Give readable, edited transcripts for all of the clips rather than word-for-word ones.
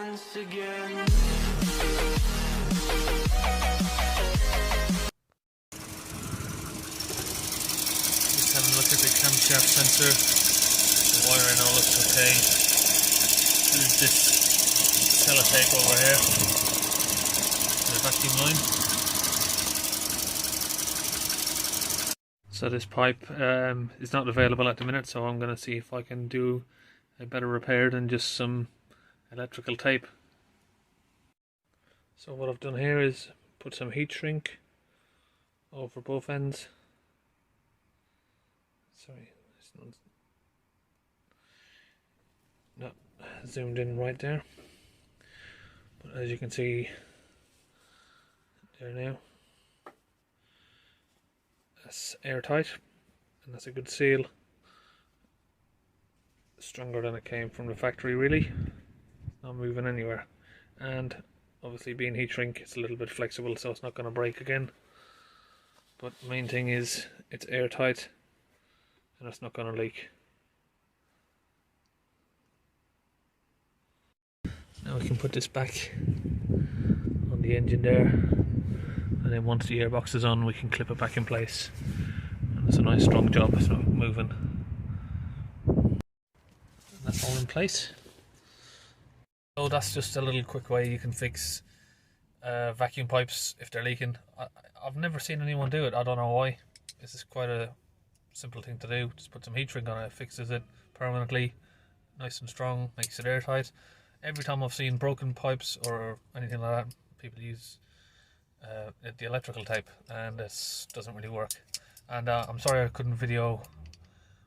once again. Just having a look at the camshaft sensor. The wiring all looks okay. There's this sellotape over here. The vacuum line. So this pipe is not available at the minute, so I'm going to see if I can do a better repair than just some electrical tape. So what I've done here is put some heat shrink over both ends. Sorry, it's not zoomed in right there, but as you can see there now, that's airtight and that's a good seal. Stronger than it came from the factory, really. Not moving anywhere, and obviously being heat shrink, it's a little bit flexible, so it's not going to break again. But the main thing is it's airtight and it's not going to leak. Now we can put this back on the engine there, and then once the airbox is on we can clip it back in place, and it's a nice strong job. It's not moving. And that's all in place. So that's just a little quick way you can fix vacuum pipes if they're leaking. I've never seen anyone do it. I don't know why. This is quite a simple thing to do. Just put some heat shrink on it, fixes it permanently, nice and strong, makes it airtight. Every time I've seen broken pipes or anything like that, people use the electrical tape, and this doesn't really work. And I'm sorry I couldn't video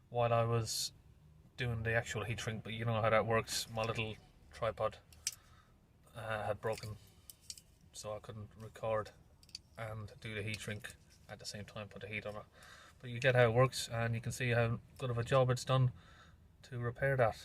while I was doing the actual heat shrink, but you know how that works. My little tripod had broken, so I couldn't record and do the heat shrink at the same time, put the heat on it. But you get how it works, and you can see how good of a job it's done to repair that.